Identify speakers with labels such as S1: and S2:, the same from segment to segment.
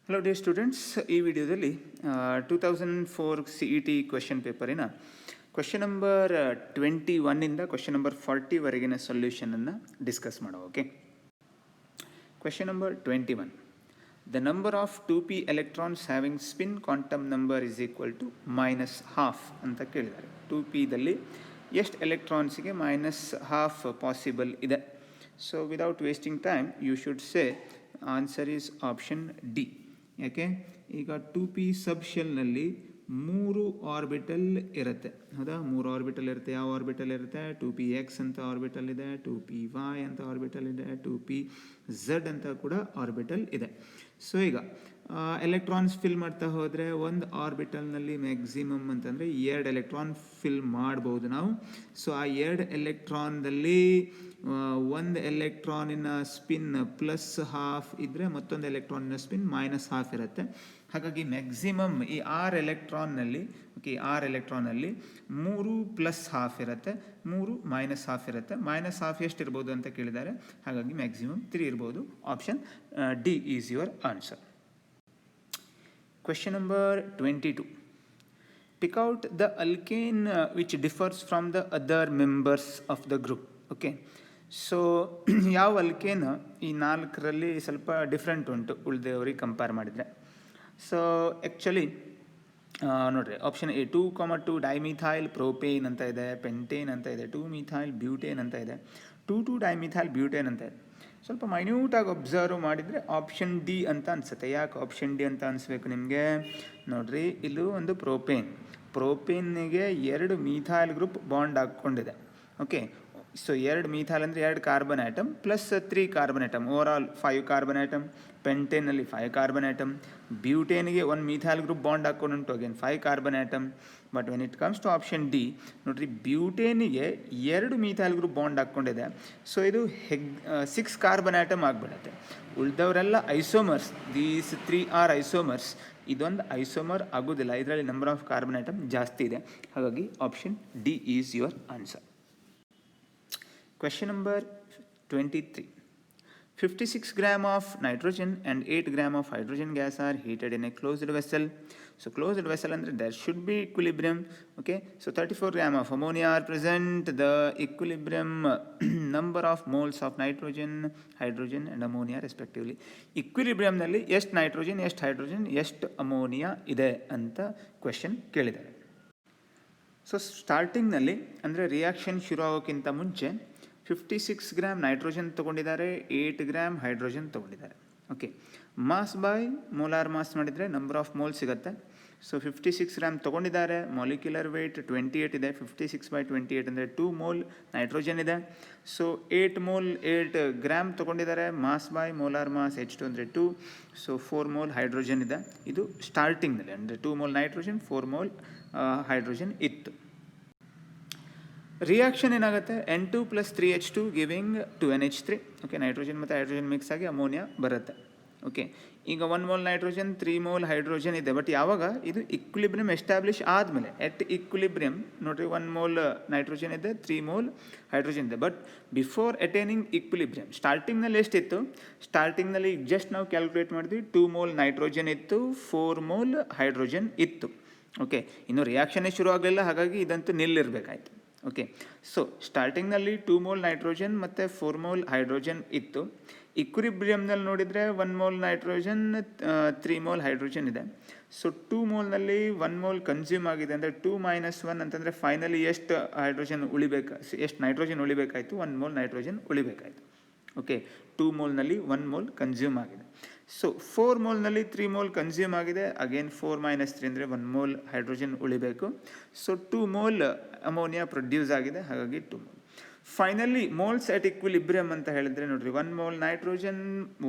S1: Hello dear students, ಈ ವಿಡಿಯೋದಲ್ಲಿ 2004 CET question ಪೇಪರಿನ ಕ್ವೆಶನ್ ನಂಬರ್ 21ಇಂದ ಕ್ವೆಶನ್ ನಂಬರ್ 40ವರೆಗಿನ ಸೊಲ್ಯೂಷನನ್ನು ಡಿಸ್ಕಸ್ ಮಾಡೋ. Okay, question number 21. The number of 2p electrons having spin quantum number is equal to -12 ಅಂತ ಕೇಳಿದ್ದಾರೆ. 2pದಲ್ಲಿ ಎಷ್ಟು ಎಲೆಕ್ಟ್ರಾನ್ಸಿಗೆ -12 ಪಾಸಿಬಲ್ ಇದೆ? So without wasting time you should say answer is option D. ಯಾಕೆ? ಈಗ 2p ಸಬ್ ಶೆಲ್ನಲ್ಲಿ 3 ಆರ್ಬಿಟಲ್ ಇರುತ್ತೆ, ಹೌದಾ? 3 ಆರ್ಬಿಟಲ್ ಇರುತ್ತೆ. ಯಾವ ಆರ್ಬಿಟಲ್ ಇರುತ್ತೆ? 2px ಅಂತ ಆರ್ಬಿಟಲ್ ಇದೆ, 2py ಅಂತ ಆರ್ಬಿಟಲ್ ಇದೆ, 2pz ಅಂತ ಕೂಡ ಆರ್ಬಿಟಲ್ ಇದೆ. ಸೊ ಈಗ ಎಲೆಕ್ಟ್ರಾನ್ಸ್ ಫಿಲ್ ಮಾಡ್ತಾ ಹೋದರೆ ಒಂದು ಆರ್ಬಿಟಲ್ನಲ್ಲಿ ಮ್ಯಾಕ್ಸಿಮಮ್ ಅಂತಂದರೆ 2 ಎಲೆಕ್ಟ್ರಾನ್ ಫಿಲ್ ಮಾಡ್ಬೋದು ನಾವು. ಸೊ ಆ 2 ಎಲೆಕ್ಟ್ರಾನ್ದಲ್ಲಿ ಒಂದು ಎಲೆಕ್ಟ್ರಾನಿನ ಸ್ಪಿನ್ +12 ಇದ್ದರೆ ಮತ್ತೊಂದು ಎಲೆಕ್ಟ್ರಾನಿನ ಸ್ಪಿನ್ -12 ಇರುತ್ತೆ. ಹಾಗಾಗಿ ಮ್ಯಾಕ್ಸಿಮಮ್ ಈ 6 ಎಲೆಕ್ಟ್ರಾನ್ನಲ್ಲಿ 3 +12 ಇರುತ್ತೆ, 3 -12 ಇರುತ್ತೆ. -12 ಎಷ್ಟಿರ್ಬೋದು ಅಂತ ಕೇಳಿದ್ದಾರೆ, ಹಾಗಾಗಿ ಮ್ಯಾಕ್ಸಿಮಮ್ 3 ಇರ್ಬೋದು. Option D is your answer. Question number 22. Pick out the alkane which differs from the other members of the group. Okay. So ಯಾವ ಅಲ್ಕೇನ್ ಈ 4ರಲ್ಲಿ ಸ್ವಲ್ಪ ಡಿಫ್ರೆಂಟ್ ಉಂಟು ಉಳಿದವರಿಗೆ ಕಂಪೇರ್ ಮಾಡಿದರೆ? ಸೊ ಆ್ಯಕ್ಚುಲಿ ನೋಡಿರಿ, ಆಪ್ಷನ್ ಎ 2,2 ಡೈಮಿಥೈಲ್ ಪ್ರೋಪೇನ್ ಅಂತ ಇದೆ, pentane ಅಂತ ಇದೆ, 2-ಮಿಥೈಲ್ ಬ್ಯೂಟೇನ್ ಅಂತ ಇದೆ, 2,2 ಡೈಮಿಥೈಲ್ ಬ್ಯೂಟೇನ್ ಅಂತ ಇದೆ. ಸ್ವಲ್ಪ ಮೈನ್ಯೂಟಾಗಿ ಒಬ್ಸರ್ವ್ ಮಾಡಿದರೆ ಆಪ್ಷನ್ ಡಿ ಅಂತ ಅನಿಸುತ್ತೆ. ಯಾಕೆ ಆಪ್ಷನ್ ಡಿ ಅಂತ ಅನಿಸ್ಬೇಕು ನಿಮಗೆ? ನೋಡಿರಿ, ಇಲ್ಲೂ ಒಂದು ಪ್ರೋಪೇನ್ನಿಗೆ 2 ಮೀಥೈಲ್ ಗ್ರೂಪ್ ಬಾಂಡ್ ಹಾಕ್ಕೊಂಡಿದೆ. ಓಕೆ, ಸೊ 2 ಮೀಥೈಲ್ ಅಂದರೆ 2 carbon atom plus 3 carbon atom, overall 5 carbon atom. ಪೆಂಟೇನಲ್ಲಿ 5 ಕಾರ್ಬನ್ ಆಟಮ್. ಬ್ಯೂಟೇನ್ಗೆ 1 ಮೀಥೈಲ್ ಗ್ರೂಪ್ ಬಾಂಡ್ ಹಾಕ್ಕೊಂಡು again 5 carbon atom. But when it comes to option D, ನೋಡಿರಿ, ಬ್ಯೂಟೇನಿಗೆ 2 ಮೀಥೈಲ್ ಗ್ರೂಪ್ ಬಾಂಡ್ ಹಾಕ್ಕೊಂಡಿದೆ. So ಇದು 6 carbon atom ಆಗಿಬಿಡುತ್ತೆ. ಉಳಿದವರೆಲ್ಲ ಐಸೋಮರ್ಸ್, ದೀಸ್ 3 ಆರ್ ಐಸೋಮರ್ಸ್. ಇದೊಂದು ಐಸೋಮರ್ ಆಗೋದಿಲ್ಲ, ಇದರಲ್ಲಿ ನಂಬರ್ ಆಫ್ ಕಾರ್ಬನ್ ಆಟಮ್ ಜಾಸ್ತಿ ಇದೆ. ಹಾಗಾಗಿ option D is your answer. Question number 23. 56 gram of nitrogen and 8 gram of hydrogen gas are heated in a closed vessel. So closed vessel ಅಂದರೆ there should be equilibrium. Okay, so 34 gram of ammonia are present. The equilibrium number of moles of nitrogen, hydrogen and ammonia respectively. Equilibriumನಲ್ಲಿ ಎಷ್ಟು nitrogen, ಎಷ್ಟು hydrogen, ಎಷ್ಟು ammonia ಇದೆ ಅಂತ question ಕೇಳಿದ್ದಾರೆ. So ಸ್ಟಾರ್ಟಿಂಗ್ನಲ್ಲಿ ಅಂದರೆ reaction ಶುರು ಆಗೋಕ್ಕಿಂತ ಮುಂಚೆ 56 ಗ್ರಾಮ್ ನೈಟ್ರೋಜನ್ ತೊಗೊಂಡಿದ್ದಾರೆ, 8 ಗ್ರಾಮ್ ಹೈಡ್ರೋಜನ್ ತೊಗೊಂಡಿದ್ದಾರೆ. Okay, mass by molar mass ಮಾಡಿದರೆ ನಂಬರ್ ಆಫ್ ಮೋಲ್ ಸಿಗುತ್ತೆ. ಸೊ 56 ಗ್ರಾಮ್ ತೊಗೊಂಡಿದ್ದಾರೆ, ಮಾಲಿಕ್ಯುಲರ್ ವೆಯ್ಟ್ 28 ಇದೆ. 56/28 ಅಂದರೆ 2 ಮೋಲ್ ನೈಟ್ರೋಜನ್ ಇದೆ. ಸೊ 8 ಗ್ರಾಮ್ ತೊಗೊಂಡಿದ್ದಾರೆ, mass by molar mass H2 ಅಂದರೆ 2. ಸೊ 4 ಮೋಲ್ ಹೈಡ್ರೋಜನ್ ಇದೆ. ಇದು ಸ್ಟಾರ್ಟಿಂಗ್ನಲ್ಲಿ ಅಂದರೆ 2 ಮೋಲ್ ನೈಟ್ರೋಜನ್, 4 ಮೋಲ್ ಹೈಡ್ರೋಜನ್ ಇತ್ತು. ರಿಯಾಕ್ಷನ್ ಏನಾಗುತ್ತೆ? N2 + 3H2 giving 2NH3. Okay, nitrogen ಮತ್ತು ಹೈಡ್ರೋಜನ್ ಮಿಕ್ಸ್ ಆಗಿ ಅಮೋನಿಯಾ ಬರುತ್ತೆ. ಓಕೆ, ಈಗ 1 ಮೋಲ್ ನೈಟ್ರೋಜನ್, 3 ಮೋಲ್ ಹೈಡ್ರೋಜನ್ ಇದೆ. ಬಟ್ ಯಾವಾಗ ಇದು ಇಕ್ವಿಲಿಬ್ರಿಯಮ್ ಎಸ್ಟಾಬ್ಲಿಷ್ ಆದಮೇಲೆ, ಎಟ್ ಇಕ್ವಿಲಿಬ್ರಿಯಮ್ ನೋಡಿರಿ, 1 ಮೋಲ್ ನೈಟ್ರೋಜನ್ ಇದೆ, 3 ಮೋಲ್ ಹೈಡ್ರೋಜನ್ ಇದೆ. ಬಟ್ ಬಿಫೋರ್ ಅಟೈನಿಂಗ್ ಇಕ್ವಿಲಿಬ್ರಿಯಮ್ ಸ್ಟಾರ್ಟಿಂಗ್ನಲ್ಲಿ ಎಷ್ಟಿತ್ತು? ಸ್ಟಾರ್ಟಿಂಗ್ನಲ್ಲಿ ಜಸ್ಟ್ ನಾವು ಕ್ಯಾಲ್ಕುಲೇಟ್ ಮಾಡಿದ್ವಿ, 2 ಮೋಲ್ ನೈಟ್ರೋಜನ್ ಇತ್ತು, 4 ಮೋಲ್ ಹೈಡ್ರೋಜನ್ ಇತ್ತು. ಓಕೆ, ಇನ್ನು ರಿಯಾಕ್ಷನ್ನೇ ಶುರು ಆಗಲಿಲ್ಲ, ಹಾಗಾಗಿ ಇದಂತೂ ನಿಲ್ಲಿರಬೇಕಾಯ್ತು. ಓಕೆ, ಸೊ ಸ್ಟಾರ್ಟಿಂಗ್ನಲ್ಲಿ 2 ಮೋಲ್ ನೈಟ್ರೋಜನ್ ಮತ್ತು 4 ಮೋಲ್ ಹೈಡ್ರೋಜನ್ ಇತ್ತು. ಇಕ್ವಿಲಿಬ್ರಿಯಮ್ನಲ್ಲಿ ನೋಡಿದರೆ 1 ಮೋಲ್ ನೈಟ್ರೋಜನ್, 3 ಮೋಲ್ ಹೈಡ್ರೋಜನ್ ಇದೆ. ಸೊ 2 ಮೋಲ್ನಲ್ಲಿ 1 ಮೋಲ್ ಕನ್ಸ್ಯೂಮ್ ಆಗಿದೆ ಅಂದರೆ 2 - 1 ಅಂತಂದರೆ ಫೈನಲಿ ಎಷ್ಟು ಹೈಡ್ರೋಜನ್ ಎಷ್ಟು ನೈಟ್ರೋಜನ್ ಉಳಿಬೇಕಾಯಿತು? 1 ಮೋಲ್ ನೈಟ್ರೋಜನ್ ಉಳಿಬೇಕಾಯಿತು. ಓಕೆ, 2 ಮೋಲ್ನಲ್ಲಿ 1 ಮೋಲ್ ಕನ್ಸ್ಯೂಮ್ ಆಗಿದೆ. ಸೊ 4 ಮೋಲ್ನಲ್ಲಿ 3 ಮೋಲ್ ಕನ್ಸ್ಯೂಮ್ ಆಗಿದೆ. ಅಗೇನ್ 4 - 3 ಅಂದರೆ 1 ಮೋಲ್ ಹೈಡ್ರೋಜನ್ ಉಳಿಬೇಕು. ಸೊ 2 ಮೋಲ್ ಅಮೋನಿಯಾ ಪ್ರೊಡ್ಯೂಸ್ ಆಗಿದೆ, ಹಾಗಾಗಿ 2 mole. Finally moles at equilibrium ಅಂತ ಹೇಳಿದ್ರೆ ನೋಡಿರಿ, 1 ಮೋಲ್ ನೈಟ್ರೋಜನ್,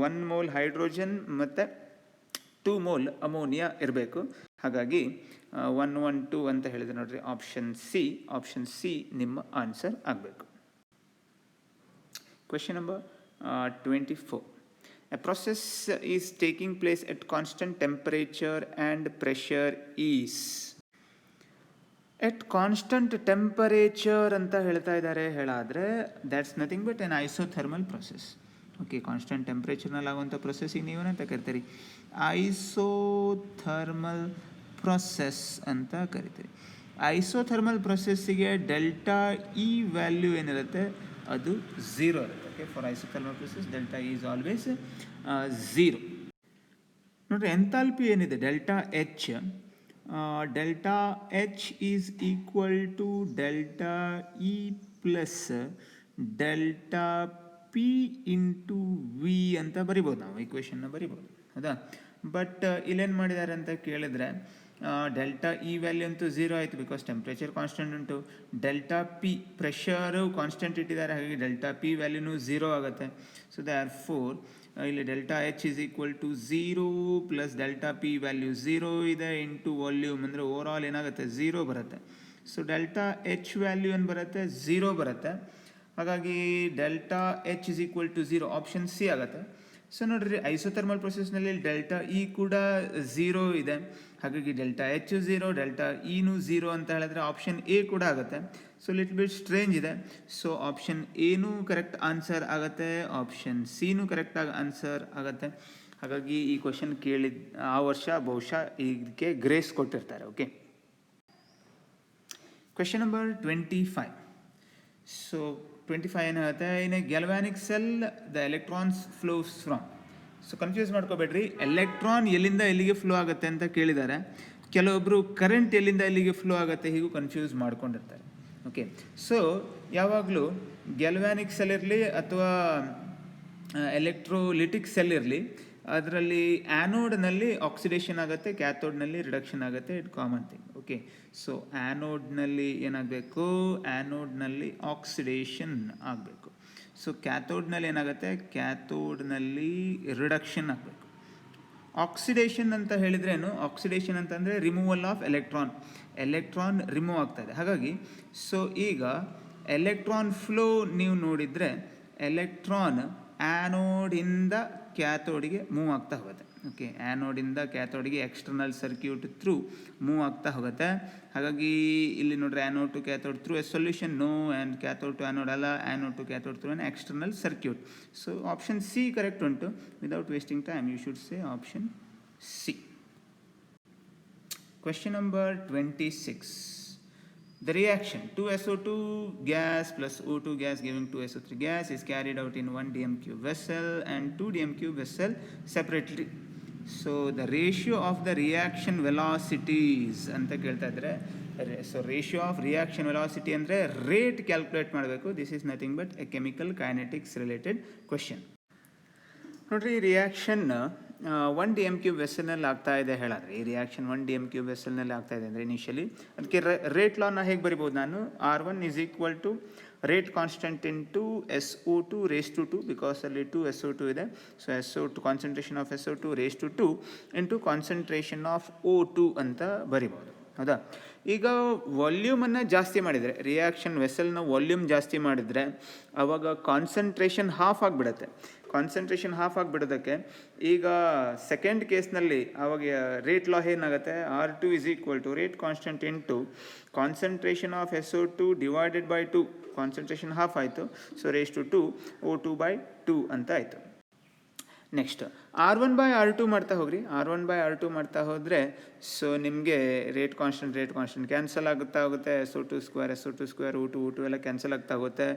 S1: 1 ಮೋಲ್ ಹೈಡ್ರೋಜನ್ ಮತ್ತು 2 ಮೋಲ್ ಅಮೋನಿಯಾ ಇರಬೇಕು. ಹಾಗಾಗಿ 1, 1, 2 ಅಂತ ಹೇಳಿದ್ರೆ ನೋಡಿರಿ, ಆಪ್ಷನ್ ಸಿ ನಿಮ್ಮ ಆನ್ಸರ್ ಆಗಬೇಕು. Question number 24. A process is taking place at constant temperature and pressure is. At constant temperature ಅಂತ ಹೇಳ್ತಾ ಇದ್ದಾರೆ. ಹೇಳಾದರೆ that's nothing but an isothermal process. ಓಕೆ, ಕಾನ್ಸ್ಟೆಂಟ್ ಟೆಂಪ್ರೇಚರ್ನಲ್ಲಿ ಆಗುವಂಥ ಪ್ರೊಸೆಸ್ಸಿಗೆ ನೀವೇನಂತ ಕರಿತೀರಿ? ಐಸೋಥರ್ಮಲ್ ಪ್ರೊಸೆಸ್ ಅಂತ ಕರಿತೀರಿ. ಐಸೋಥರ್ಮಲ್ ಪ್ರೊಸೆಸ್ಸಿಗೆ ಡೆಲ್ಟಾ ಇ ವ್ಯಾಲ್ಯೂ ಏನಿರುತ್ತೆ ಅದು 0 ಇರುತ್ತೆ. Okay, for isothermal process delta E is always 0. ನೋಡಿರಿ, ಎಂಥಾಲ್ಪಿ ಏನಿದೆ delta H, delta H is equal to delta E plus delta P into V ಅಂತ ಬರಿಬೋದು. ನಾವು ಈಕ್ವೇಷನ್ನ ಬರಿಬೋದು, ಹೌದಾ? ಬಟ್ ಇಲ್ಲೇನು ಮಾಡಿದ್ದಾರೆ ಅಂತ ಕೇಳಿದ್ರೆ, ಡೆಲ್ಟಾ ಇ ವ್ಯಾಲ್ಯೂ ಅಂತೂ 0 ಆಯಿತು, ಬಿಕಾಸ್ ಟೆಂಪ್ರೇಚರ್ ಕಾನ್ಸ್ಟೆಂಟ್ ಉಂಟು. ಡೆಲ್ಟಾ ಪಿ ಪ್ರೆಷರು ಕಾನ್ಸ್ಟೆಂಟ್ ಇಟ್ಟಿದ್ದಾರೆ, ಹಾಗಾಗಿ ಡೆಲ್ಟಾ ಪಿ ವ್ಯಾಲ್ಯೂನು 0 ಆಗುತ್ತೆ. ಸೊ ದೇರ್ ಫೋರ್ ಇಲ್ಲಿ delta H is equal to 0 plus delta P value 0 ಇದೆ ಇಂಟು ವಾಲ್ಯೂಮ್, ಅಂದರೆ ಓವರ್ ಆಲ್ ಏನಾಗುತ್ತೆ 0 ಬರುತ್ತೆ. ಸೊ ಡೆಲ್ಟಾ ಎಚ್ ವ್ಯಾಲ್ಯೂ ಏನು ಬರುತ್ತೆ 0 ಬರುತ್ತೆ. ಹಾಗಾಗಿ delta H is equal to 0 option C ಆಗುತ್ತೆ. ಸೊ ನೋಡಿರಿ, ಐಸೋಥರ್ಮಲ್ ಪ್ರೊಸೆಸ್ನಲ್ಲಿ ಡೆಲ್ಟಾ ಇ ಕೂಡ 0 ಇದೆ, ಹಾಗಾಗಿ ಡೆಲ್ಟಾ ಎಚ್ 0, ಡೆಲ್ಟಾ ಇನೂ 0 ಅಂತ ಹೇಳಿದ್ರೆ ಆಪ್ಷನ್ ಎ ಕೂಡ ಆಗುತ್ತೆ. ಸೊ ಲಿಟ್ಲ್ ಬಿಟ್ ಸ್ಟ್ರೇಂಜ್ ಇದೆ. ಸೊ ಆಪ್ಷನ್ ಎನೂ ಕರೆಕ್ಟ್ ಆನ್ಸರ್ ಆಗುತ್ತೆ, ಆಪ್ಷನ್ ಸಿನೂ ಕರೆಕ್ಟಾಗಿ ಆನ್ಸರ್ ಆಗುತ್ತೆ. ಹಾಗಾಗಿ ಈ ಕ್ವಶನ್ ಕೇಳಿದ ಆ ವರ್ಷ ಬಹುಶಃ ಇದಕ್ಕೆ ಗ್ರೇಸ್ ಕೊಟ್ಟಿರ್ತಾರೆ. Okay, question number 25. ಸೊ 25 ಏನಾಗುತ್ತೆ, in a galvanic cell the electrons flows from. So confuse ಮಾಡ್ಕೋಬೇಡ್ರಿ, ಎಲೆಕ್ಟ್ರಾನ್ ಎಲ್ಲಿಂದ ಎಲ್ಲಿಗೆ ಫ್ಲೋ ಆಗುತ್ತೆ ಅಂತ ಕೇಳಿದ್ದಾರೆ. ಕೆಲವೊಬ್ಬರು ಕರೆಂಟ್ ಎಲ್ಲಿಂದ ಎಲ್ಲಿಗೆ ಫ್ಲೋ ಆಗುತ್ತೆ ಹೀಗೂ ಕನ್ಫ್ಯೂಸ್ ಮಾಡ್ಕೊಂಡಿರ್ತಾರೆ. ಓಕೆ, ಸೊ ಯಾವಾಗಲೂ ಗ್ಯಾಲ್ವ್ಯಾನಿಕ್ ಸೆಲ್ ಇರಲಿ ಅಥವಾ ಎಲೆಕ್ಟ್ರೋಲಿಟಿಕ್ ಸೆಲ್ ಇರಲಿ, ಅದರಲ್ಲಿ ಆ್ಯನೋಡ್ನಲ್ಲಿ ಆಕ್ಸಿಡೇಷನ್ ಆಗುತ್ತೆ, ಕ್ಯಾಥೋಡ್ನಲ್ಲಿ ರಿಡಕ್ಷನ್ ಆಗುತ್ತೆ. It common thing. Okay, so ಆ್ಯನೋಡ್ನಲ್ಲಿ ಏನಾಗಬೇಕು, ಆ್ಯನೋಡ್ನಲ್ಲಿ ಆಕ್ಸಿಡೇಷನ್ ಆಗಬೇಕು. ಸೊ ಕ್ಯಾಥೋಡ್ನಲ್ಲಿ ಏನಾಗುತ್ತೆ, ಕ್ಯಾಥೋಡ್ನಲ್ಲಿ ರಿಡಕ್ಷನ್ ಆಗಬೇಕು. ಆಕ್ಸಿಡೇಷನ್ ಅಂತ ಹೇಳಿದ್ರೇನು, ಆಕ್ಸಿಡೇಷನ್ ಅಂತಂದರೆ removal of electron, electron remove ಆಗ್ತಾಯಿದೆ. ಹಾಗಾಗಿ ಸೊ ಈಗ ಎಲೆಕ್ಟ್ರಾನ್ ಫ್ಲೋ ನೀವು ನೋಡಿದರೆ ಎಲೆಕ್ಟ್ರಾನ್ ಆ್ಯನೋಡಿಂದ ಕ್ಯಾಥೋಡಿಗೆ ಮೂವ್ ಆಗ್ತಾ ಹೋಗುತ್ತೆ. ಓಕೆ, ಆ್ಯನೋಡಿಂದ ಕ್ಯಾಥೋಡಿಗೆ ಎಕ್ಸ್ಟರ್ನಲ್ ಸರ್ಕ್ಯೂಟ್ ಥ್ರೂ ಮೂವ್ ಆಗ್ತಾ ಹೋಗುತ್ತೆ. ಹಾಗಾಗಿ ಇಲ್ಲಿ ನೋಡ್ರಿ, anode to cathode through a solution, no, and cathode to anode ಅಲ್ಲ, anode to cathode through an external circuit. So option C correct ಉಂಟು. Without wasting time you should say option C. Question number 26. The reaction 2SO2 gas plus O2 gas giving 2SO3 gas is carried out in 1 dm³ vessel and 2 dm³ vessel separately. So the ratio of the reaction velocities ಅಂತ ಕೇಳ್ತಾ ಇದ್ದಾರೆ. So ratio of reaction velocity ಅಂದರೆ rate calculate ಮಾಡಬೇಕು. This is nothing but A chemical kinetics related question. ನೋಡ್ರಿ, reaction 1 dm³ ವೆಸಲ್ನಲ್ಲಿ ಆಗ್ತಾ ಇದೆ ಹೇಳಿದ್ರೆ, ಈ ರಿಯಾಕ್ಷನ್ 1 dm³ ವೆಸಲ್ನಲ್ಲಿ ಆಗ್ತಾ ಇದೆ ಅಂದರೆ ಇನಿಷಿಯಲಿ ಅದಕ್ಕೆ ರೇಟ್ ಲಾನ ಹೇಗೆ ಬರಿಬೋದು ನಾನು, R1 is equal to rate constant into SO2 raise to 2, because ಅಲ್ಲಿ 2 SO2 ಇದೆ. So SO2 concentration of SO2 raise to 2 into concentration of O2 ಅಂತ ಬರಿಬೋದು, ಹೌದಾ? ಈಗ ವಾಲ್ಯೂಮನ್ನು ಜಾಸ್ತಿ ಮಾಡಿದರೆ, ರಿಯಾಕ್ಷನ್ ವೆಸಲ್ನ ವಾಲ್ಯೂಮ್ ಜಾಸ್ತಿ ಮಾಡಿದರೆ ಆವಾಗ ಕಾನ್ಸಂಟ್ರೇಷನ್ ಹಾಫ್ ಆಗಿಬಿಡುತ್ತೆ. ಕಾನ್ಸಂಟ್ರೇಷನ್ ಹಾಫ್ ಆಗಿಬಿಡೋದಕ್ಕೆ ಈಗ ಸೆಕೆಂಡ್ ಕೇಸ್ನಲ್ಲಿ ಆವಾಗ ರೇಟ್ ಲಾ ಏನಾಗುತ್ತೆ, R2 is equal to rate constant into concentration of SO2 divided by 2, concentration half ಆಯಿತು. ಸೊ ರೇಸ್ ಟು 2 O2/2 ಅಂತ ಆಯಿತು. ನೆಕ್ಸ್ಟ್ R1/R2 ಮಾಡ್ತಾ ಹೋಗ್ರಿ. R1/R2 ಮಾಡ್ತಾ ಹೋದರೆ ಸೊ ನಿಮಗೆ ರೇಟ್ ಕಾನ್ಸ್ಟೆಂಟ್ ಕ್ಯಾನ್ಸಲ್ ಆಗುತ್ತಾ ಹೋಗುತ್ತೆ. SO2² O2 ಎಲ್ಲ ಕ್ಯಾನ್ಸಲ್ ಆಗ್ತಾ ಹೋಗುತ್ತೆ.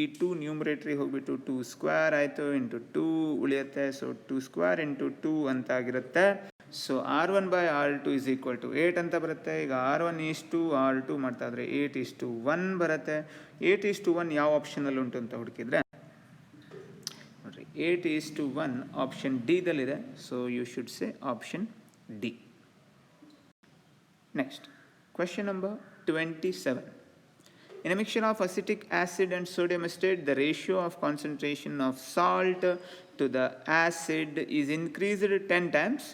S1: ಈ 2 ನ್ಯೂಮರೇಟ್ರಿ ಹೋಗ್ಬಿಟ್ಟು 2² ಆಯಿತು, ಇಂಟು 2 ಉಳಿಯುತ್ತೆ. ಸೊ 2² ಇಂಟು 2 ಅಂತ ಆಗಿರುತ್ತೆ. So R1/R2 is equal to 8 ಅಂತ ಬರುತ್ತೆ. ಈಗ R1 ಈಸ್ಟು R2 ಮಾಡ್ತಾ ಇದ್ರೆ 8:1 ಬರುತ್ತೆ. 8:1 ಯಾವ ಆಪ್ಷನಲ್ಲಿ ಉಂಟು ಅಂತ ಹುಡುಕಿದ್ರೆ 8:1 ಆಪ್ಷನ್ ಡಿ ದಲ್ಲಿದೆ. So you should say option D. Next question number 27. In a mixture of acetic acid and sodium acetate, the ratio of concentration of salt to the acid is increased 10 times.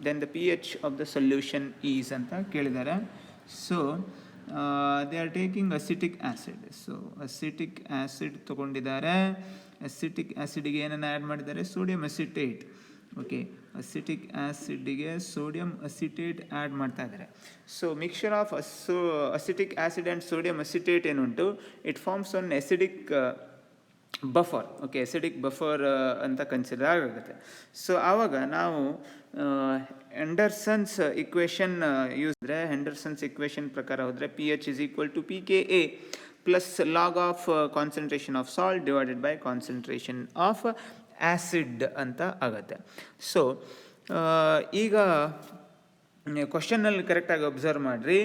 S1: Then the pH of the solution is ಅಂತ ಕೇಳಿದ್ದಾರೆ. So they are taking acetic acid. So acetic acid ತಗೊಂಡಿದ್ದಾರೆ. Acetic ಆ್ಯಸಿಡಿಗೆ ಏನನ್ನು add ಮಾಡಿದ್ದಾರೆ, sodium acetate. Okay, acetic ಆ್ಯಸಿಡಿಗೆ sodium acetate add ಮಾಡ್ತಾ ಇದ್ದಾರೆ. So mixture of acetic acid and sodium acetate ಏನುಂಟು, it forms one acidic buffer, okay, acidic buffer ಅಂತ consider ಆಗುತ್ತೆ. ಸೊ ಆವಾಗ ನಾವು ಹೆಂಡರ್ಸನ್ಸ್ ಇಕ್ವೇಷನ್ ಯೂಸ್ ಅಂದರೆ ಹೆಂಡರ್ಸನ್ಸ್ ಇಕ್ವೇಷನ್ ಪ್ರಕಾರ ಹೋದರೆ P H is equal to P K A plus log of concentration of salt divided by concentration of acid ಅಂತ ಆಗುತ್ತೆ. So ಈಗ ಕ್ವಶನಲ್ಲಿ ಕರೆಕ್ಟಾಗಿ ಅಬ್ಸರ್ವ್ ಮಾಡಿರಿ.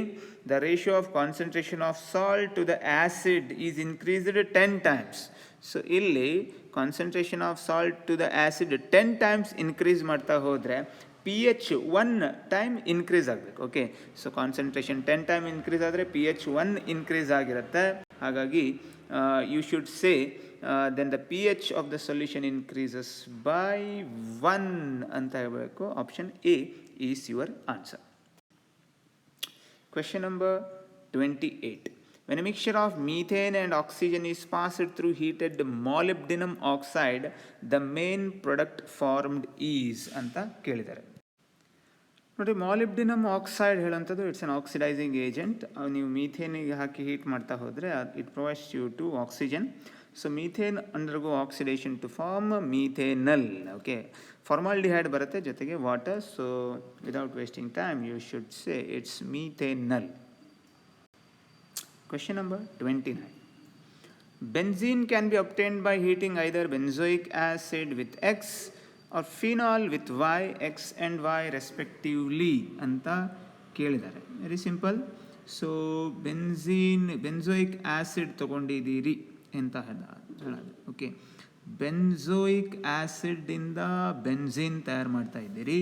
S1: The ratio of concentration of salt to the acid is increased 10 times. So ಇಲ್ಲಿ concentration of salt to the acid 10 times increase ಮಾಡ್ತಾ ಹೋದರೆ P H 1 time increase ಆಗಬೇಕು. Okay, so concentration 10 time increase ಆದರೆ P H 1 increase ಆಗಿರುತ್ತೆ. ಹಾಗಾಗಿ you should say then the P H of the solution increases by 1 ಅಂತ ಹೇಳಬೇಕು. Option A is your answer. Question number 28. When a mixture of methane and oxygen is passed through heated molybdenum oxide, the main product formed is ಅಂತ ಕೇಳಿದ್ದಾರೆ. ನೋಡಿ, molybdenum oxide ಹೇಳೋಂಥದ್ದು it's an oxidising agent. ನೀವು ಮೀಥೇನಿಗೆ ಹಾಕಿ heat ಮಾಡ್ತಾ ಹೋದರೆ it provides you to oxygen. So methane undergo oxidation to form methanal. Okay, formaldehyde ಬರುತ್ತೆ ಜೊತೆಗೆ water. So without wasting time you should say it's methanal. Question number 29. Benzene can be obtained by heating either benzoic acid with X or phenol with Y, X and Y respectively ಅಂತ ಕೇಳಿದ್ದಾರೆ. Very simple. So ಬೆನ್ಝೋಯಿಕ್ acid ತೊಗೊಂಡಿದ್ದೀರಿ ಅಂತ ಹೇಳೋದು. Okay, ಬೆನ್ಝೋಯಿಕ್ ಆ್ಯಸಿಡಿಂದ benzene ತಯಾರು ಮಾಡ್ತಾ ಇದ್ದೀರಿ.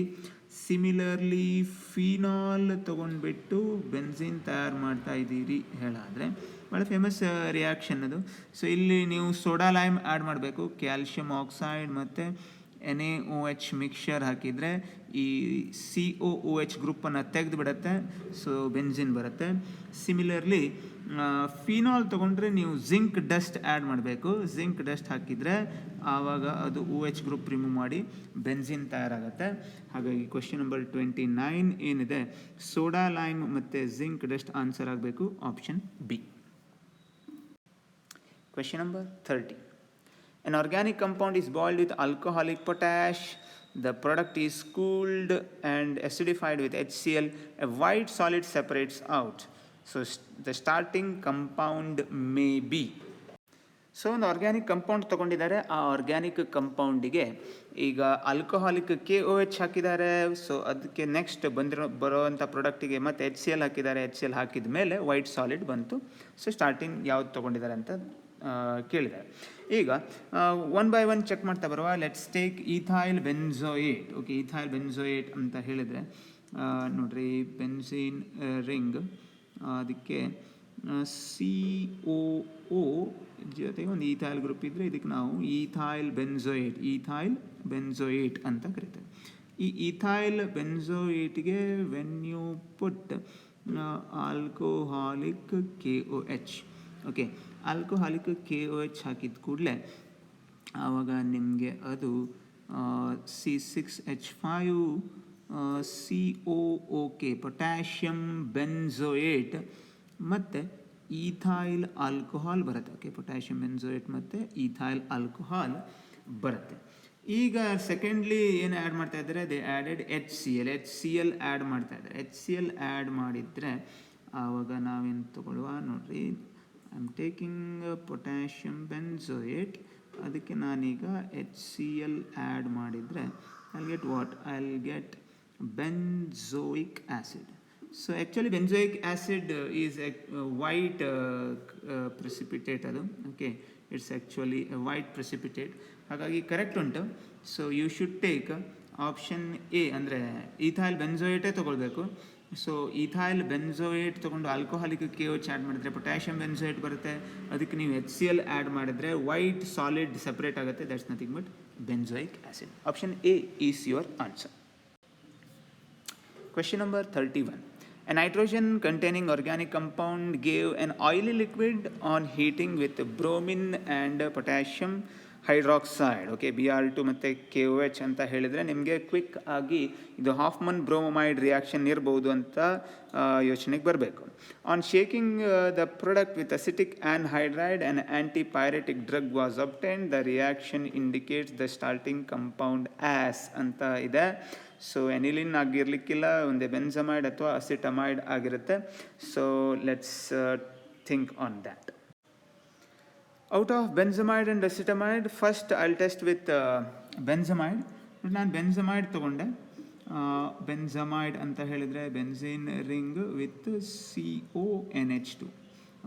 S1: Similarly phenol ತೊಗೊಂಡ್ಬಿಟ್ಟು benzene ತಯಾರು ಮಾಡ್ತಾ ಇದ್ದೀರಿ ಹೇಳಾದರೆ ಭಾಳ ಫೇಮಸ್ ರಿಯಾಕ್ಷನ್ ಅದು. ಸೊ ಇಲ್ಲಿ ನೀವು ಸೋಡಾ ಲೈಮ್ ಆ್ಯಡ್ ಮಾಡಬೇಕು. ಕ್ಯಾಲ್ಶಿಯಂ ಆಕ್ಸೈಡ್ ಮತ್ತು NaOH ಮಿಕ್ಸ್ಚರ್ ಹಾಕಿದರೆ ಈ COOH ಗ್ರೂಪನ್ನು ತೆಗೆದು ಬಿಡುತ್ತೆ. ಸೊ ಬೆನ್ಝಿನ್ ಬರುತ್ತೆ. ಸಿಮಿಲರ್ಲಿ ಫಿನಾಲ್ ತೊಗೊಂಡ್ರೆ ನೀವು ಜಿಂಕ್ ಡಸ್ಟ್ ಆ್ಯಡ್ ಮಾಡಬೇಕು. ಜಿಂಕ್ ಡಸ್ಟ್ ಹಾಕಿದರೆ ಆವಾಗ ಅದು OH ಗ್ರೂಪ್ ರಿಮೂವ್ ಮಾಡಿ ಬೆನ್ಝಿನ್ ತಯಾರಾಗುತ್ತೆ. ಹಾಗಾಗಿ ಕ್ವೆಶ್ಚನ್ ನಂಬರ್ 29 ಏನಿದೆ, ಸೋಡಾ ಲೈಮ್ ಮತ್ತು ಜಿಂಕ್ ಡಸ್ಟ್ ಆನ್ಸರ್ ಆಗಬೇಕು. Option B. Question number 30. An organic compound is boiled with alcoholic potash. The product is cooled and acidified with HCl. A white solid separates out. So the starting compound may be. So ಒಂದು organic compound ತೊಗೊಂಡಿದ್ದಾರೆ. ಆ organic ಕಂಪೌಂಡಿಗೆ ಈಗ alcoholic KOH ಹಾಕಿದ್ದಾರೆ. So ಅದಕ್ಕೆ next ಬರೋವಂಥ ಪ್ರಾಡಕ್ಟಿಗೆ ಮತ್ತು HCl ಹಾಕಿದ್ದಾರೆ. HCl ಹಾಕಿದ ಮೇಲೆ white solid ಬಂತು. ಸೊ ಸ್ಟಾರ್ಟಿಂಗ್ ಯಾವ್ದು ತೊಗೊಂಡಿದ್ದಾರೆ ಅಂತ ಕೇಳಿದ್ದಾರೆ. ಈಗ ಒನ್ ಬೈ ಒನ್ ಚೆಕ್ ಮಾಡ್ತಾ ಬರುವ. Let's take ethyl benzoate. Okay, ethyl benzoate ಅಂತ ಹೇಳಿದರೆ ನೋಡ್ರಿ, ಬೆನ್ಝೀನ್ ರಿಂಗ್, ಅದಕ್ಕೆ COO ಜೊತೆಗೆ ಒಂದು ಈಥೈಲ್ ಗ್ರೂಪ್ ಇದ್ದರೆ ಇದಕ್ಕೆ ನಾವು ಈಥೈಲ್ ಬೆನ್ಝೋಯೇಟ್ ಅಂತ ಕರಿತೇವೆ. ಈ ಈಥೈಲ್ ಬೆನ್ಝೋಯೇಟ್ಗೆ when you put alcoholic KOH, okay, alcoholic KOH ಹಾಕಿದ ಕೂಡಲೇ ಆವಾಗ ನಿಮಗೆ ಅದು C6H5 COOK ಪೊಟ್ಯಾಷಿಯಮ್ ಬೆನ್ಝೋಯೇಟ್ ಮತ್ತು ಈಥೈಲ್ ಆಲ್ಕೋಹಾಲ್ ಬರುತ್ತೆ. ಓಕೆ, ಪೊಟ್ಯಾಷಿಯಮ್ ಬೆನ್ಝೋಯೇಟ್ ಮತ್ತು ಈಥೈಲ್ ಆಲ್ಕೋಹಾಲ್ ಬರುತ್ತೆ. ಈಗ ಸೆಕೆಂಡ್ಲಿ ಏನು ಆ್ಯಡ್ ಮಾಡ್ತಾ ಇದ್ದಾರೆ, ದೇ ಆ್ಯಡೆಡ್ HCl ಆ್ಯಡ್ ಮಾಡ್ತಾ ಇದ್ದಾರೆ. HCl ಆ್ಯಡ್ ಮಾಡಿದರೆ ಆವಾಗ ನಾವೇನು ತಗೊಳ್ಳುವ ನೋಡ್ರಿ, ಐ ಆಮ್ ಟೇಕಿಂಗ್ ಪೊಟ್ಯಾಷಿಯಮ್ ಬೆನ್ಝೋಯೇಟ್, ಅದಕ್ಕೆ ನಾನೀಗ HCl ಆ್ಯಡ್ ಮಾಡಿದರೆ I get what, I get benzoic acid. So actually benzoic acid is a white precipitate ಅದು. Okay, it's actually a white precipitate. ಹಾಗಾಗಿ ಕರೆಕ್ಟ್ ಉಂಟು. So you should take option A, ಅಂದರೆ ethyl ಬೆನ್ಝೋಯೇಟೇ ತೊಗೊಳ್ಬೇಕು. So ethyl benzoate ತೊಗೊಂಡು alcoholic KOH add ಮಾಡಿದ್ರೆ potassium benzoate ಬರುತ್ತೆ. ಅದಕ್ಕೆ ನೀವು HCl ಆ್ಯಡ್ ಮಾಡಿದ್ರೆ ವೈಟ್ ಸಾಲಿಡ್ ಸೆಪರೇಟ್ ಆಗುತ್ತೆ. That's nothing but benzoic acid. Option A is your answer. Question number 31. A nitrogen containing organic compound gave an oily liquid on heating with bromine and potassium. Hydroxide. Okay, Br2 ಮತ್ತು KOH ಅಂತ ಹೇಳಿದರೆ ನಿಮಗೆ quick ಆಗಿ ಇದು Hofmann bromide reaction ಇರ್ಬೋದು ಅಂತ ಯೋಚನೆಗೆ ಬರಬೇಕು. On shaking the product with acetic anhydride and antipyretic drug was obtained, the reaction indicates the starting compound as ಅಂತ ಇದೆ. ಸೊ ಎನಿಲಿನ್ ಆಗಿರಲಿಕ್ಕಿಲ್ಲ, ಒಂದೇ ಬೆನ್ಸಮೈಡ್ ಅಥವಾ ಅಸಿಟಮೈಡ್ ಆಗಿರುತ್ತೆ. So let's think on that. Out of benzamide and acetamide, first I'll test with benzamide. ನಾನು benzamide ತೊಗೊಂಡೆ. Benzamide ಅಂತ ಹೇಳಿದರೆ benzene ring with CONH2.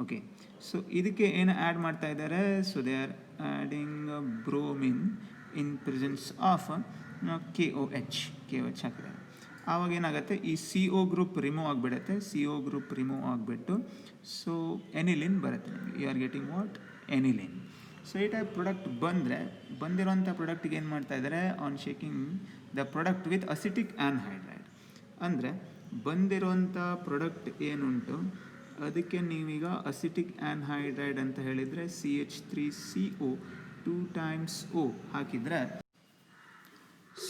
S1: Okay, so ಇದಕ್ಕೆ ಏನು ಆ್ಯಡ್ ಮಾಡ್ತಾ ಇದ್ದಾರೆ? So they are adding bromine in presence of KOH ಹಾಕಿದ್ದಾರೆ. ಆವಾಗ ಏನಾಗುತ್ತೆ, ಈ CO ಗ್ರೂಪ್ ರಿಮೂವ್ ಆಗಿಬಿಡುತ್ತೆ. CO ಗ್ರೂಪ್ ರಿಮೂವ್ ಆಗಿಬಿಟ್ಟು ಸೊ ಎನಿಲಿನ್ ಬರುತ್ತೆ ನಿಮಗೆ. You are getting what? Aniline. So ಈ ಟೈಪ್ ಪ್ರಾಡಕ್ಟ್ ಬಂದಿರೋಂಥ ಪ್ರಾಡಕ್ಟಿಗೆ ಏನು ಮಾಡ್ತಾ ಇದ್ದಾರೆ? On shaking the product with acetic anhydride, ಅಂದರೆ ಬಂದಿರೋಂಥ ಪ್ರಾಡಕ್ಟ್ ಏನುಂಟು ಅದಕ್ಕೆ ನೀವೀಗ ಅಸಿಟಿಕ್ ಆನ್ಹೈಡ್ರೈಡ್ ಅಂತ ಹೇಳಿದರೆ CH3CO 2 times O ಹಾಕಿದರೆ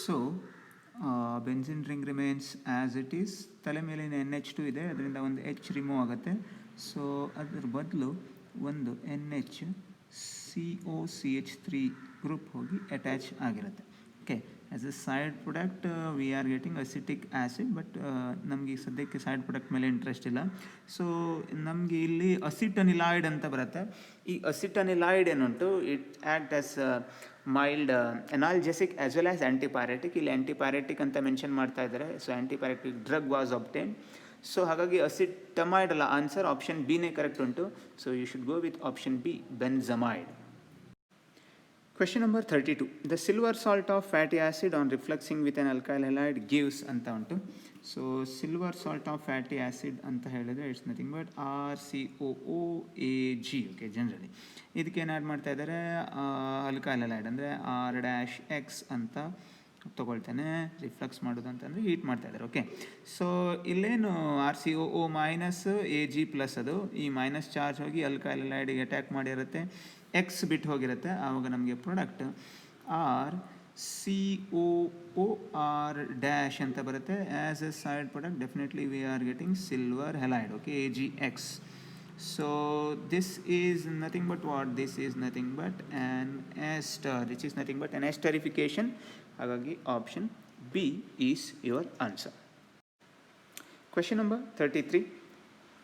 S1: so benzene ring remains as it is. ತಲೆ ಮೇಲಿನ NH2 ಇದೆ, ಅದರಿಂದ ಒಂದು H ರಿಮೂವ್ ಆಗುತ್ತೆ. ಸೊ ಅದ್ರ ಬದಲು ಒಂದು NH COCH3 ಗ್ರೂಪ್ ಹೋಗಿ ಅಟ್ಯಾಚ್ ಆಗಿರುತ್ತೆ. Okay, as a side product we are getting acetic acid, but ನಮಗೆ ಸದ್ಯಕ್ಕೆ ಸೈಡ್ ಪ್ರಾಡಕ್ಟ್ ಮೇಲೆ ಇಂಟ್ರೆಸ್ಟ್ ಇಲ್ಲ. ಸೊ ನಮಗೆ ಇಲ್ಲಿ ಅಸಿಟನಿಲಾಯ್ಡ್ ಅಂತ ಬರುತ್ತೆ. ಈ ಅಸಿಟನಿಲಾಯ್ಡ್ ಏನುಂಟು, it act as mild analgesic as well as antipyretic. ಇಲ್ಲಿ ಆ್ಯಂಟಿಪೈರೆಟಿಕ್ ಅಂತ ಮೆನ್ಷನ್ ಮಾಡ್ತಾ ಇದ್ದಾರೆ. So antipyretic drug was obtain. So ಹಾಗಾಗಿ ಅಸಿಟಮೈಡ್ ಅಲ್ಲ, ಆನ್ಸರ್ ಆಪ್ಷನ್ ಬಿನೇ ಕರೆಕ್ಟ್ ಉಂಟು. So you should go with option B, benzamide. Question number 32. The silver salt of fatty acid on refluxing with an alkyl halide gives ಅಂತ ಉಂಟು. So silver salt of fatty acid ಅಂತ ಹೇಳಿದರೆ it's nothing but RCOOAG. Okay, generally ಇದಕ್ಕೆ ಏನು add ಮಾಡ್ತಾ ಇದ್ದಾರೆ? Alkyl halide ಅಂದರೆ R-X ಅಂತ ತೊಗೊಳ್ತೇನೆ. ರಿಫ್ಲೆಕ್ಸ್ ಮಾಡೋದು ಅಂತಂದರೆ ಹೀಟ್ ಮಾಡ್ತಾ ಇದ್ದಾರೆ. ಓಕೆ, ಸೊ ಇಲ್ಲೇನು RCOO ಮೈನಸ್ AG ಪ್ಲಸ್, ಅದು ಈ ಮೈನಸ್ ಚಾರ್ಜ್ ಹೋಗಿ ಅಲ್ಕೈಲ್ ಹ್ಯಾಲೈಡಿಗೆ ಅಟ್ಯಾಕ್ ಮಾಡಿರುತ್ತೆ. X ಬಿಟ್ಟು ಹೋಗಿರುತ್ತೆ. ಆವಾಗ ನಮಗೆ ಪ್ರಾಡಕ್ಟ್ RCOOR- ಅಂತ ಬರುತ್ತೆ. As a side product definitely we are getting silver halide. Okay, AgX. So this is nothing but what? This is nothing but an ester, which is nothing but an esterification. ಹಾಗಾಗಿ option B is your answer. Question number 33.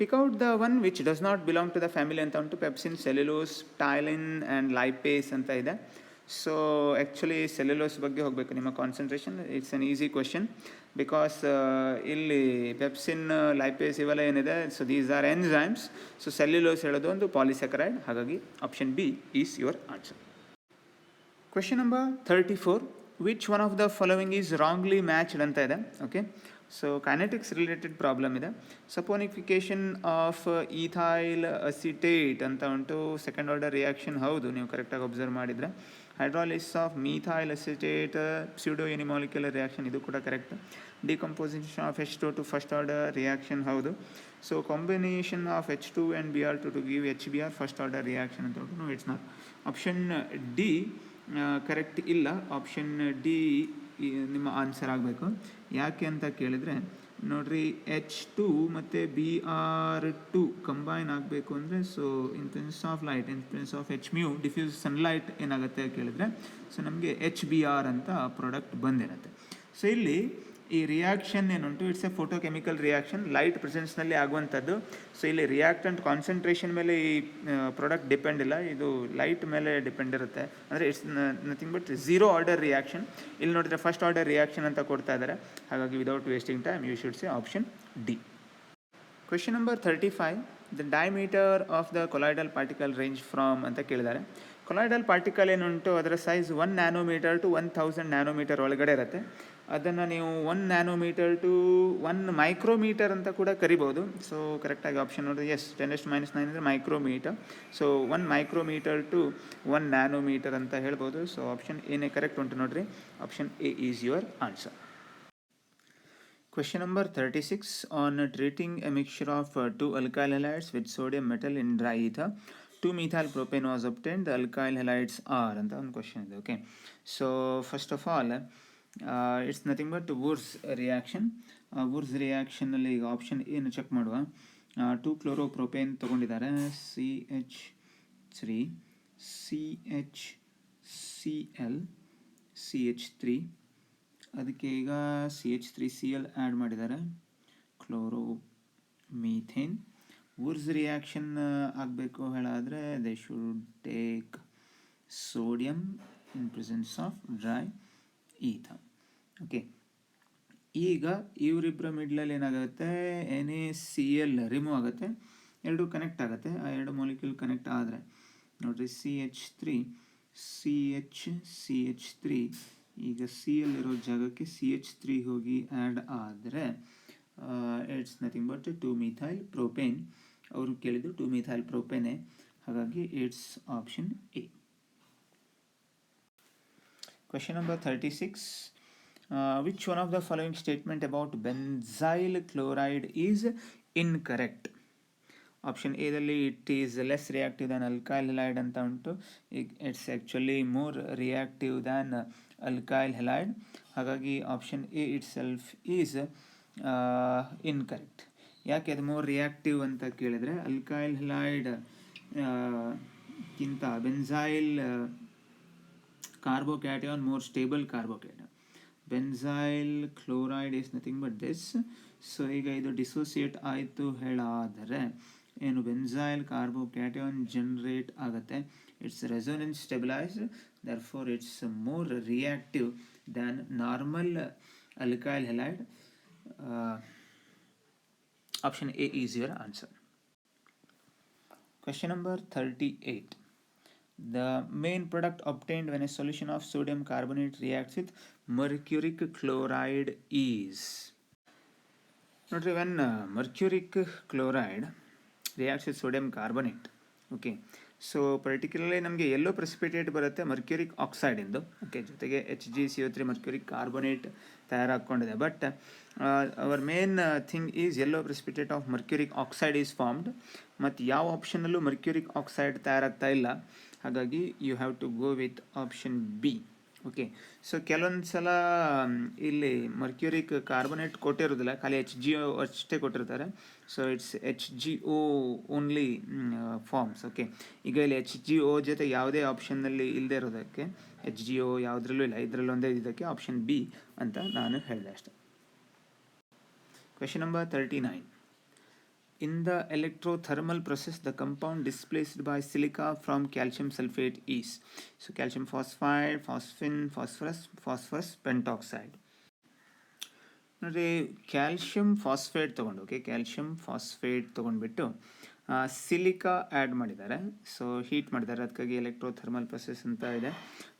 S1: Pick out the one which does not belong to the family ಅಂತ ಉಂಟು. Pepsin, cellulose, ಟೈಲಿನ್ and lipase ಅಂತ ಇದೆ. So actually cellulose ಬಗ್ಗೆ ಹೋಗಬೇಕು ನಿಮ್ಮ concentration. It's an easy question because ಇಲ್ಲಿ pepsin, lipase ಇವೆಲ್ಲ ಏನಿದೆ, so these are enzymes. So cellulose ಹೇಳೋದು ಒಂದು ಪಾಲಿಸ್ಯಾಕರೈಡ್. ಹಾಗಾಗಿ option B is your answer. Question number 34. Which one of the following is wrongly matched ಅಂತ ಇದೆ. Okay, so kinetics related problem ಇದೆ. ಸಪೋನಿಫಿಕೇಶನ್ of ethyl acetate ಅಂತ ಉಂಟು. ಸೆಕೆಂಡ್ ಆರ್ಡರ್ ರಿಯಾಕ್ಷನ್ ಹೌದು, ನೀವು ಕರೆಕ್ಟಾಗಿ ಅಬ್ಸರ್ವ್ ಮಾಡಿದರೆ. Hydrolysis of methyl acetate pseudo unimolecular reaction, ಇದು ಕೂಡ correct. Decomposition of H2 two first order reaction ಹೌದು. So combination of H2 and Br2 to give HBr first order reaction ಅಂತ ಉಂಟು. No, it's not. Option D correct ಇಲ್ಲ. Option D ನಿಮ್ಮ answer ಆಗಬೇಕು. ಯಾಕೆ ಅಂತ ಕೇಳಿದರೆ ನೋಡಿರಿ, H2 ಮತ್ತು Br2 ಕಂಬೈನ್ ಆಗಬೇಕು ಅಂದರೆ, so in presence of light, in presence of Hµ diffuse sunlight ಏನಾಗುತ್ತೆ ಕೇಳಿದರೆ, ಸೊ ನಮಗೆ HBr ಅಂತ ಪ್ರಾಡಕ್ಟ್ ಬಂದಿರುತ್ತೆ. ಸೊ ಇಲ್ಲಿ ಈ ರಿಯಾಕ್ಷನ್ ಏನುಂಟು, it's a photochemical reaction, light ಪ್ರೆಸೆನ್ಸ್ನಲ್ಲಿ ಆಗುವಂಥದ್ದು. ಸೊ ಇಲ್ಲಿ ರಿಯಾಕ್ಟೆಂಟ್ ಕಾನ್ಸಂಟ್ರೇಷನ್ ಮೇಲೆ ಈ ಪ್ರಾಡಕ್ಟ್ ಡಿಪೆಂಡ್ ಇಲ್ಲ, ಇದು ಲೈಟ್ ಮೇಲೆ ಡಿಪೆಂಡ್ ಇರುತ್ತೆ. ಅಂದರೆ it's nothing but zero order reaction. ಇಲ್ಲಿ ನೋಡಿದರೆ ಫಸ್ಟ್ ಆರ್ಡರ್ ರಿಯಾಕ್ಷನ್ ಅಂತ ಕೊಡ್ತಾ ಇದ್ದಾರೆ. ಹಾಗಾಗಿ without wasting time you should say option D. Question number 35. The diameter of the colloidal particle range from ಅಂತ ಕೇಳಿದ್ದಾರೆ. ಕೊಲಾಯ್ಡಲ್ ಪಾರ್ಟಿಕಲ್ ಏನುಂಟು ಅದರ ಸೈಜ್ 1 nm to 1000 nm ಒಳಗಡೆ ಇರುತ್ತೆ. ಅದನ್ನು ನೀವು 1 nm to 1 ಮೈಕ್ರೋಮೀಟರ್ ಅಂತ ಕೂಡ ಕರಿಬೋದು. ಸೊ ಕರೆಕ್ಟಾಗಿ ಆಪ್ಷನ್ ನೋಡಿದ್ರೆ ಎಸ್, 10⁻⁹ ಅಂದರೆ micrometre. So 1 micrometre to 1 nm ಅಂತ ಹೇಳ್ಬೋದು. ಸೊ ಆಪ್ಷನ್ ಏನೇ ಕರೆಕ್ಟ್ ಉಂಟು ನೋಡಿರಿ, option A is your answer. Question number 36. On treating a mixture of two alkyl halides with sodium metal in dry ether, 2-methyl propane was obtained, the alkyl halides are ಅಂತ ಒಂದು question ಇದೆ. Okay, so first of all it's nothing but Wurtz reaction. Wurtz ರಿಯಾಕ್ಷನಲ್ಲಿ ಈಗ option ಏನು check ಮಾಡುವ. 2-chloro-propane ತೊಗೊಂಡಿದ್ದಾರೆ, CH3 CHCl CH3, ಅದಕ್ಕೆ ಈಗ CH3Cl add ಮಾಡಿದ್ದಾರೆ, ಕ್ಲೋರೋಮೀಥೇನ್. ವುರ್ಸ್ ರಿಯಾಕ್ಷನ್ ಆಗಬೇಕು ಹೇಳಾದರೆ they should take sodium in presence of dry ether. Okay, ಈಗ ಇವರಿಬ್ಬರ ಮಿಡ್ಲಲ್ಲಿ ಏನಾಗುತ್ತೆ, NaCl ರಿಮೂವ್ ಆಗುತ್ತೆ, ಎರಡು ಕನೆಕ್ಟ್ ಆಗುತ್ತೆ. ಆ ಎರಡು ಮಾಲಿಕ್ಯೂಲ್ ಕನೆಕ್ಟ್ ಆದರೆ ನೋಡಿರಿ, CH3 ಈಗ Cl ಇರೋ ಜಾಗಕ್ಕೆ CH3 ಹೋಗಿ ಆ್ಯಡ್ ಆದರೆ it's nothing but 2-methyl propane. ಅವರು ಕೇಳಿದ್ದು 2-methyl propane, ಹಾಗಾಗಿ it's option A. Question number 36. Which one of the following statement about benzyl chloride is incorrect? Option ಎದಲ್ಲಿ it is less reactive than alkyl halide ಅಂತ ಉಂಟು. It's actually more reactive than alkyl halide, ಹಾಗಾಗಿ option A itself is incorrect. ಯಾಕೆ ಅದು more reactive ಅಂತ ಕೇಳಿದರೆ, alkyl halide ಗಿಂತ benzyl carbocation more stable carbocation. Benzyl chloride is nothing but this. So ಈಗ ಇದು ಡಿಸೋಸಿಯೇಟ್ ಆಯಿತು ಹೇಳಾದರೆ ಏನು, ಬೆನ್ಸೈಲ್ ಕಾರ್ಬೋಕ್ಯಾಟಿಯಾನ್ ಜನರೇಟ್ ಆಗುತ್ತೆ. It's resonance stabilised, therefore it's more reactive than normal alkyl halide. Option A is your answer. Question number 38. The main product obtained when a solution of sodium carbonate reacts with mercuric chloride is. Notice when mercuric chloride reacts with sodium carbonate, okay, so particularly ನಮಗೆ yellow precipitate ಬರುತ್ತೆ mercuric ಆಕ್ಸೈಡಿಂದು. Okay, ಜೊತೆಗೆ HgCO3 mercuric carbonate ತಯಾರಾಕೊಂಡಿದೆ. But our main thing is yellow precipitate of mercuric oxide is formed. ಮತ್ತು ಯಾವ ಆಪ್ಷನಲ್ಲೂ mercuric oxide ತಯಾರಾಗ್ತಾ ಇಲ್ಲ, ಹಾಗಾಗಿ you have to go with option B. Okay, so ಕೆಲವೊಂದು ಸಲ ಇಲ್ಲಿ ಮರ್ಕ್ಯೂರಿಕ್ ಕಾರ್ಬೋನೇಟ್ ಕೊಟ್ಟಿರೋದಿಲ್ಲ, ಖಾಲಿ HgO ಅಷ್ಟೇ ಕೊಟ್ಟಿರ್ತಾರೆ. So it's HgO only forms. Okay, ಈಗ ಇಲ್ಲಿ HgO ಜೊತೆ ಯಾವುದೇ ಆಪ್ಷನ್ನಲ್ಲಿ ಇಲ್ಲದೆ ಇರೋದಕ್ಕೆ, HgO ಯಾವುದ್ರಲ್ಲೂ ಇಲ್ಲ, ಇದರಲ್ಲಿ ಒಂದೇ ಇದಕ್ಕೆ ಆಪ್ಷನ್ ಬಿ ಅಂತ ನಾನು ಹೇಳಿದೆ ಅಷ್ಟೆ. Question number 39. In the electrothermal process, the compound displaced by silica from calcium sulfate is. So calcium phosphide, phosphine, phosphorus pentoxide. ನೋಡಿ, ಕ್ಯಾಲ್ಶಿಯಂ ಫಾಸ್ಫೇಟ್ ತೊಗೊಂಡು, ಓಕೆ, ಕ್ಯಾಲ್ಶಿಯಂ ಫಾಸ್ಫೇಟ್ ತೊಗೊಂಡ್ಬಿಟ್ಟು ಸಿಲಿಕಾ ಆ್ಯಡ್ ಮಾಡಿದ್ದಾರೆ. ಸೊ ಹೀಟ್ ಮಾಡಿದ್ದಾರೆ, ಅದಕ್ಕಾಗಿ ಎಲೆಕ್ಟ್ರೋಥರ್ಮಲ್ ಪ್ರೊಸೆಸ್ ಅಂತ ಇದೆ.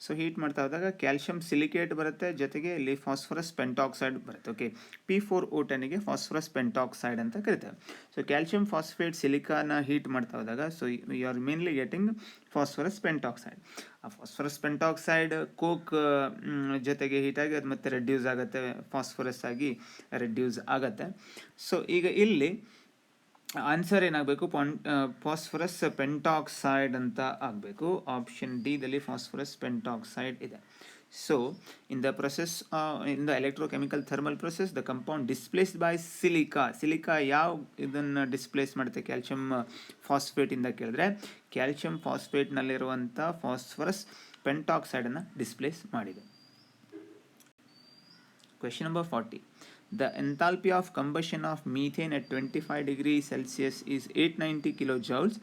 S1: So heat ಮಾಡ್ತಾ ಹೋದಾಗ ಕ್ಯಾಲ್ಶಿಯಂ ಸಿಲಿಕೇಟ್ ಬರುತ್ತೆ, ಜೊತೆಗೆ ಇಲ್ಲಿ ಫಾಸ್ಫರಸ್ ಪೆಂಟಾಕ್ಸೈಡ್ ಬರುತ್ತೆ. ಓಕೆ, P4O10ಗೆ ಫಾಸ್ಫರಸ್ ಪೆಂಟಾಕ್ಸೈಡ್ ಅಂತ ಕರಿತಾರೆ. ಸೊ ಕ್ಯಾಲ್ಶಿಯಂ ಫಾಸ್ಫೇಟ್ ಸಿಲಿಕಾನ ಹೀಟ್ ಮಾಡ್ತಾ ಹೋದಾಗ so you are mainly getting phosphorus pentoxide. ಆ ಫಾಸ್ಫರಸ್ ಪೆಂಟಾಕ್ಸೈಡ್ ಕೋಕ್ ಜೊತೆಗೆ ಹೀಟಾಗಿ ಅದು ಮತ್ತೆ ರೆಡ್ಯೂಸ್ ಆಗುತ್ತೆ, ಫಾಸ್ಫರಸ್ ಆಗಿ ರೆಡ್ಯೂಸ್ ಆಗುತ್ತೆ. ಸೊ ಈಗ ಇಲ್ಲಿ ಆನ್ಸರ್ ಏನಾಗಬೇಕು, ಫಾಸ್ಫರಸ್ ಪೆಂಟಾಕ್ಸೈಡ್ ಅಂತ ಆಗಬೇಕು. ಆಪ್ಷನ್ ಡಿ ದಲ್ಲಿ ಫಾಸ್ಫರಸ್ ಪೆಂಟಾಕ್ಸೈಡ್ ಇದೆ. So in the process, in the electrochemical thermal process, the compound displaced by silica ಯಾವ ಇದನ್ನು ಡಿಸ್ಪ್ಲೇಸ್ ಮಾಡುತ್ತೆ ಕ್ಯಾಲ್ಶಿಯಂ ಫಾಸ್ಫೇಟಿಂದ ಕೇಳಿದ್ರೆ, ಕ್ಯಾಲ್ಶಿಯಂ ಫಾಸ್ಫೇಟ್ನಲ್ಲಿರುವಂಥ ಫಾಸ್ಫರಸ್ ಪೆಂಟಾಕ್ಸೈಡನ್ನು ಡಿಸ್ಪ್ಲೇಸ್ ಮಾಡಿದೆ. Question number 40. The enthalpy of combustion of methane at 25 degrees Celsius is 890 kilojoules.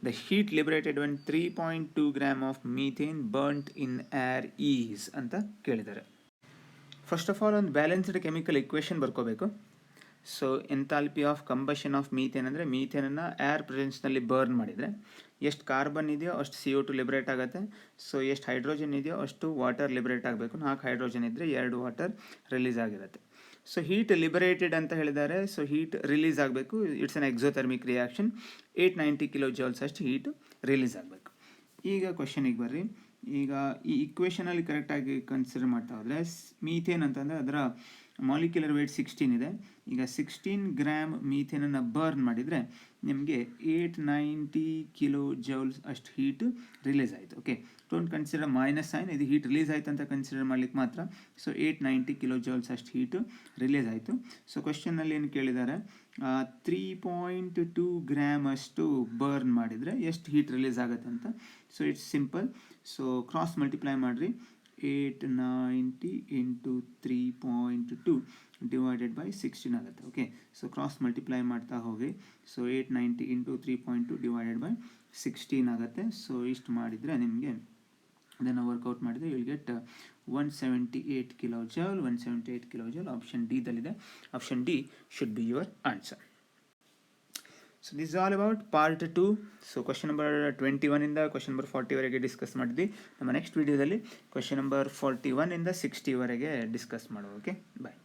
S1: The heat liberated when 3.2 gram of methane burnt in air is ಅಂತ ಕೇಳಿದ್ದಾರೆ. First of all ಒಂದು balanced chemical equation ಬರ್ಕೋಬೇಕು. So enthalpy of combustion of methane ಅಂದರೆ ಮೀಥೇನನ್ನು air ಪ್ರೆಸೆನ್ಸ್ನಲ್ಲಿ burn ಮಾಡಿದರೆ ಎಷ್ಟು carbon ಇದೆಯೋ ಅಷ್ಟು CO2 ಲಿಬ್ರೇಟ್ ಆಗುತ್ತೆ. ಸೊ ಎಷ್ಟು ಹೈಡ್ರೋಜನ್ ಇದೆಯೋ ಅಷ್ಟು ವಾಟರ್ ಲಿಬ್ರೇಟ್ ಆಗಬೇಕು. 4 ಹೈಡ್ರೋಜನ್ ಇದ್ದರೆ 2 ವಾಟರ್ ರಿಲೀಸ್ ಆಗಿರುತ್ತೆ. ಸೊ ಹೀಟ್ ಲಿಬರೇಟೆಡ್ ಅಂತ ಹೇಳಿದ್ದಾರೆ. ಸೊ ಹೀಟ್ ರಿಲೀಸ್ ಆಗಬೇಕು, it's an exothermic reaction. 890 kilojoules ಅಷ್ಟು ಹೀಟ್ ರಿಲೀಸ್ ಆಗಬೇಕು. ಈಗ ಕ್ವೆಶನಿಗೆ ಬರ್ರಿ. ಈಗ ಈ ಇಕ್ವೇಷನಲ್ಲಿ ಕರೆಕ್ಟಾಗಿ ಕನ್ಸಿಡರ್ ಮಾಡ್ತಾ ಹೋದರೆ ಮೀಥೇನ್ ಅಂತಂದರೆ ಅದರ ಮಾಲಿಕ್ಯುಲರ್ ವೇಟ್ 16 ಇದೆ. ಈಗ 16 ಗ್ರಾಮ್ ಮೀಥೇನನ್ನು ಬರ್ನ್ ಮಾಡಿದರೆ ನಿಮಗೆ 890 ಕಿಲೋ ಜೌಲ್ಸ್ ಅಷ್ಟು ಹೀಟ್ ರಿಲೀಸ್ ಆಯಿತು. Okay, don't consider minus sign, ಇದು ಹೀಟ್ ರಿಲೀಸ್ ಆಯಿತು ಅಂತ ಕನ್ಸಿಡರ್ ಮಾಡ್ಲಿಕ್ಕೆ ಮಾತ್ರ. ಸೊ 890 ಕಿಲೋ ಜೌಲ್ಸ್ ಅಷ್ಟು ಹೀಟು ರಿಲೀಸ್ ಆಯಿತು. ಸೊ ಕ್ವಶನಲ್ಲಿ ಏನು ಕೇಳಿದ್ದಾರೆ, 3.2 ಗ್ರಾಮ್ ಅಷ್ಟು ಬರ್ನ್ ಮಾಡಿದರೆ ಎಷ್ಟು ಹೀಟ್ ರಿಲೀಸ್ ಆಗುತ್ತೆ ಅಂತ. So it's simple. So cross multiply ಮಾಡಿರಿ, 890 ಇಂಟು 3.2 ಡಿವೈಡೆಡ್ ಬೈ 16 ಆಗುತ್ತೆ. ಓಕೆ, ಸೊ ಕ್ರಾಸ್ ಮಲ್ಟಿಪ್ಲೈ ಮಾಡ್ತಾ ಹೋಗಿ. ಸೊ 890 ಇಂಟು 3.2 ಡಿವೈಡೆಡ್ ಬೈ 16 ಆಗುತ್ತೆ. ಸೊ ಇಷ್ಟು ಮಾಡಿದರೆ ನಿಮಗೆ ಅದನ್ನು ವರ್ಕೌಟ್ ಮಾಡಿದರೆ you will get 178 kilo joule. 178 kilo joule option D ದಲ್ಲಿದೆ. Option D should be your answer. So this is all about part 2. So question number 21 ಇಂದ ಕ್ವಶನ್ ನಂಬರ್ 40 ವರೆಗೆ discuss ಮಾಡಿದ್ವಿ. ನಮ್ಮ ನೆಕ್ಸ್ಟ್ ವಿಡಿಯೋದಲ್ಲಿ ಕ್ವಶನ್ ನಂಬರ್ 41 ಇಂದ 60 ವರೆಗೆ discuss ಮಾಡುವ. Okay, ಬಾಯ್.